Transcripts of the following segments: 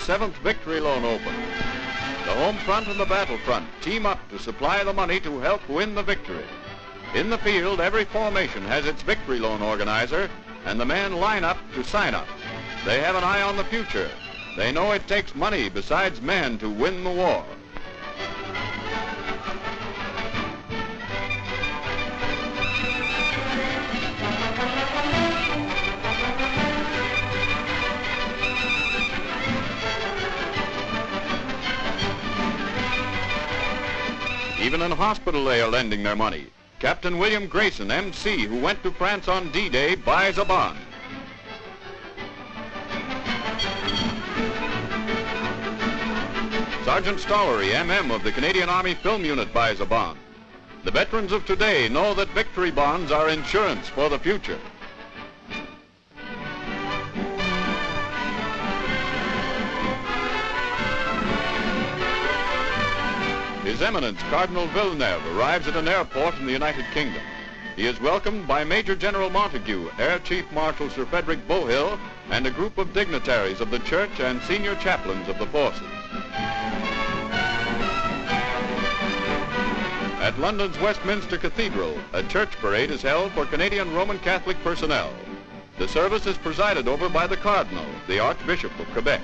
7th Victory Loan open. The home front and the battle front team up to supply the money to help win the victory. In the field, every formation has its Victory Loan organizer, and the men line up to sign up. They have an eye on the future. They know it takes money besides men to win the war. Even in hospital they are lending their money. Captain William Grayson, MC, who went to France on D-Day, buys a bond. Sergeant Stallery, MM of the Canadian Army Film Unit, buys a bond. The veterans of today know that victory bonds are insurance for the future. His Eminence, Cardinal Villeneuve, arrives at an airport in the United Kingdom. He is welcomed by Major General Montague, Air Chief Marshal Sir Frederick Bowhill, and a group of dignitaries of the church and senior chaplains of the forces. At London's Westminster Cathedral, a church parade is held for Canadian Roman Catholic personnel. The service is presided over by the Cardinal, the Archbishop of Quebec.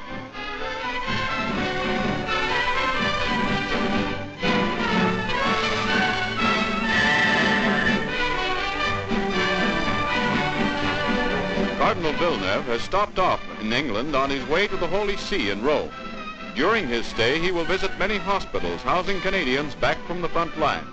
Cardinal Villeneuve has stopped off in England on his way to the Holy See in Rome. During his stay, he will visit many hospitals housing Canadians back from the front line.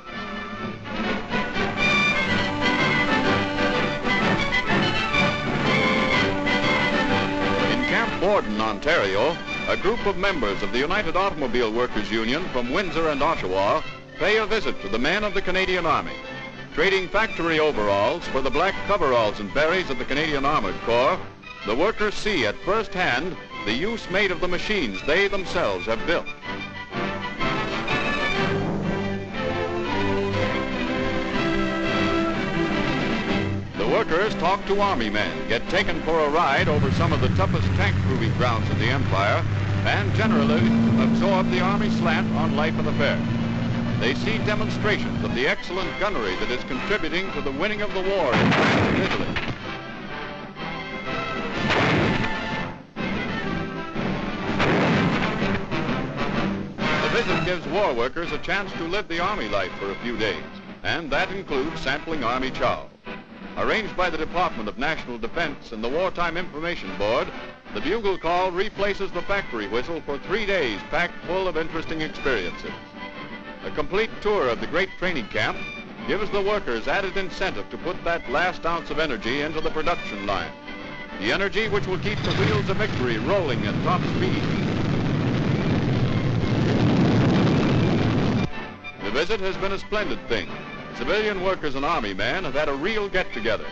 In Camp Borden, Ontario, a group of members of the United Automobile Workers Union from Windsor and Oshawa pay a visit to the men of the Canadian Army. Trading factory overalls for the black coveralls and berets of the Canadian Armored Corps, the workers see at first hand the use made of the machines they themselves have built. The workers talk to Army men, get taken for a ride over some of the toughest tank proving grounds in the Empire, and generally absorb the Army slant on life and affairs. They see demonstrations of the excellent gunnery that is contributing to the winning of the war in France and Italy. The visit gives war workers a chance to live the Army life for a few days, and that includes sampling Army chow. Arranged by the Department of National Defense and the Wartime Information Board, the bugle call replaces the factory whistle for 3 days packed full of interesting experiences. A complete tour of the great training camp gives the workers added incentive to put that last ounce of energy into the production line. The energy which will keep the wheels of victory rolling at top speed. The visit has been a splendid thing. Civilian workers and Army men have had a real get-together.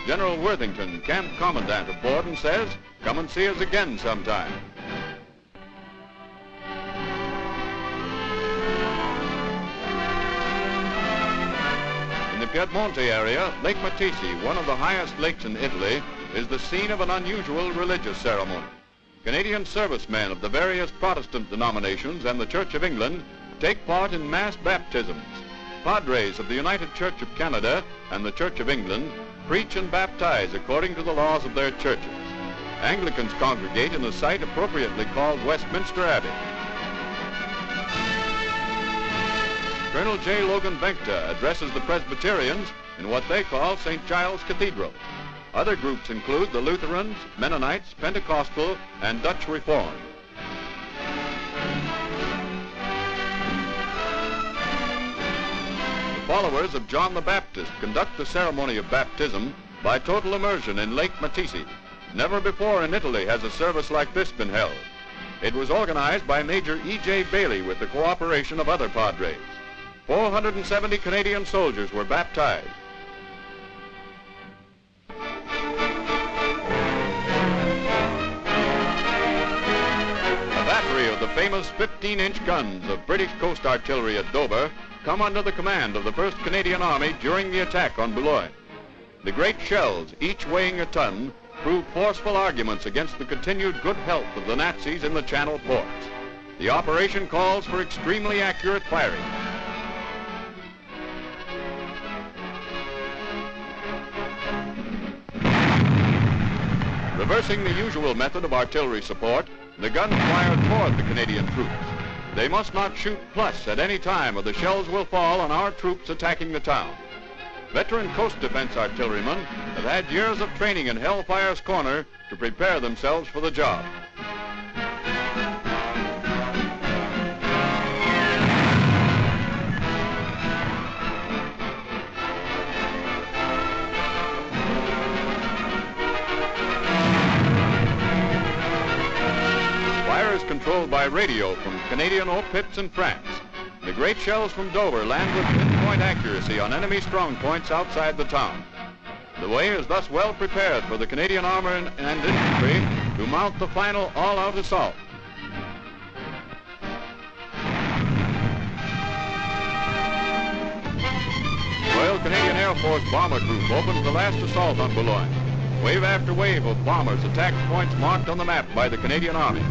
General Worthington, Camp Commandant of Borden, says, "Come and see us again sometime." In the Piedmonte area, Lake Matisi, one of the highest lakes in Italy, is the scene of an unusual religious ceremony. Canadian servicemen of the various Protestant denominations and the Church of England take part in mass baptisms. Padres of the United Church of Canada and the Church of England preach and baptize according to the laws of their churches. Anglicans congregate in a site appropriately called Westminster Abbey. Colonel J. Logan Benkta addresses the Presbyterians in what they call St. Giles Cathedral. Other groups include the Lutherans, Mennonites, Pentecostal, and Dutch Reformed. The followers of John the Baptist conduct the ceremony of baptism by total immersion in Lake Matisi. Never before in Italy has a service like this been held. It was organized by Major E.J. Bailey with the cooperation of other Padres. 470 Canadian soldiers were baptized. A battery of the famous 15-inch guns of British Coast Artillery at Dover come under the command of the 1st Canadian Army during the attack on Boulogne. The great shells, each weighing a ton, proved forceful arguments against the continued good health of the Nazis in the Channel ports. The operation calls for extremely accurate firing. Reversing the usual method of artillery support, the guns fired toward the Canadian troops. They must not shoot plus at any time or the shells will fall on our troops attacking the town. Veteran coast defense artillerymen have had years of training in Hellfire's corner to prepare themselves for the job. Fire is controlled by radio from Canadian eau pits in France. The great shells from Dover land with pinpoint accuracy on enemy strong points outside the town. The way is thus well prepared for the Canadian Army and Infantry to mount the final all-out assault. Royal Canadian Air Force Bomber Group opens the last assault on Boulogne. Wave after wave of bombers attacked points marked on the map by the Canadian Army.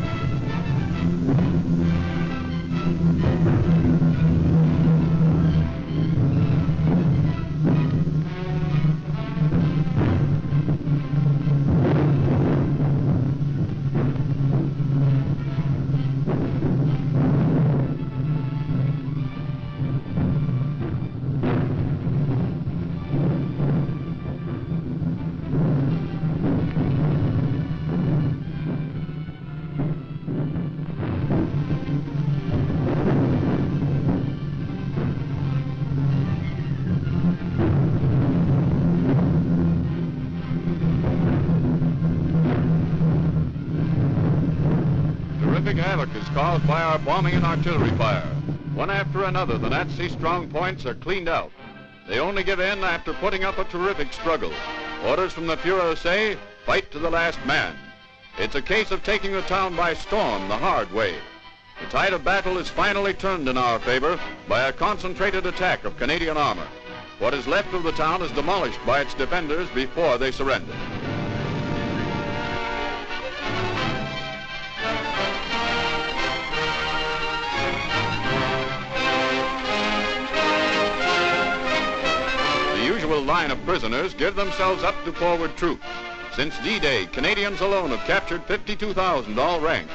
Havoc is caused by our bombing and artillery fire. One after another, the Nazi strong points are cleaned out. They only give in after putting up a terrific struggle. Orders from the Fuhrer say, fight to the last man. It's a case of taking the town by storm the hard way. The tide of battle is finally turned in our favor by a concentrated attack of Canadian armor. What is left of the town is demolished by its defenders before they surrender. Line of prisoners give themselves up to forward troops. Since D-Day, Canadians alone have captured 52,000, all ranks.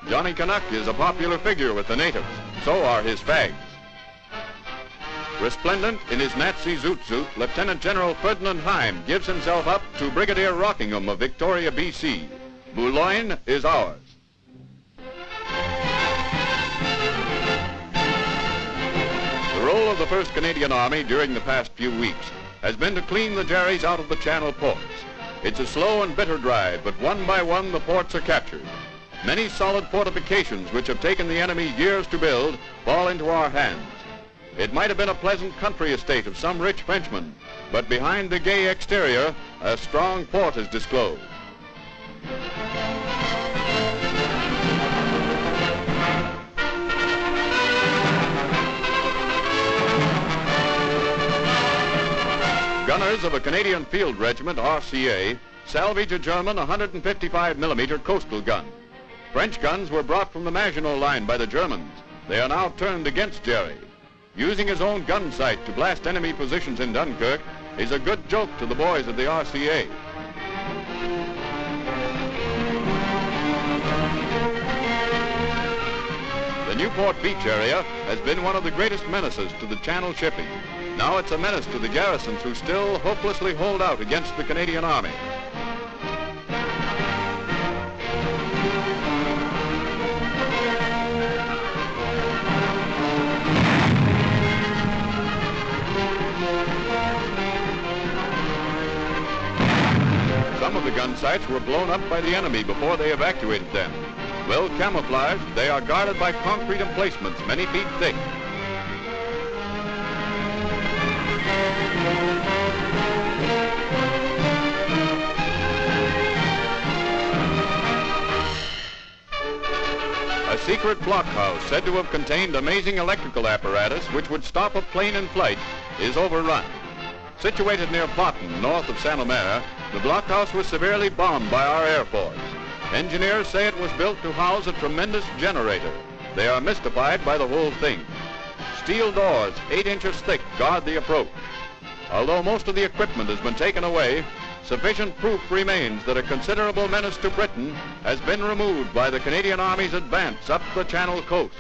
Johnny Canuck is a popular figure with the natives. So are his fags. Resplendent in his Nazi zoot suit, Lieutenant General Ferdinand Heim gives himself up to Brigadier Rockingham of Victoria, BC. Boulogne is ours. The role of the 1st Canadian Army during the past few weeks has been to clean the Jerrys out of the Channel ports. It's a slow and bitter drive, but one by one the ports are captured. Many solid fortifications which have taken the enemy years to build fall into our hands. It might have been a pleasant country estate of some rich Frenchman, but behind the gay exterior, a strong port is disclosed. Gunners of a Canadian Field Regiment, RCA, salvage a German 155mm coastal gun. French guns were brought from the Maginot Line by the Germans. They are now turned against Jerry. Using his own gun sight to blast enemy positions in Dunkirk is a good joke to the boys of the RCA. The Newport Beach area has been one of the greatest menaces to the Channel shipping. Now it's a menace to the garrisons who still hopelessly hold out against the Canadian Army. Some of the gun sites were blown up by the enemy before they evacuated them. Well camouflaged, they are guarded by concrete emplacements many feet thick. A secret blockhouse, said to have contained amazing electrical apparatus which would stop a plane in flight, is overrun. Situated near Botten, north of Saint-Omer, the blockhouse was severely bombed by our Air Force. Engineers say it was built to house a tremendous generator. They are mystified by the whole thing. Steel doors, 8 inches thick, guard the approach. Although most of the equipment has been taken away, sufficient proof remains that a considerable menace to Britain has been removed by the Canadian Army's advance up the Channel coast.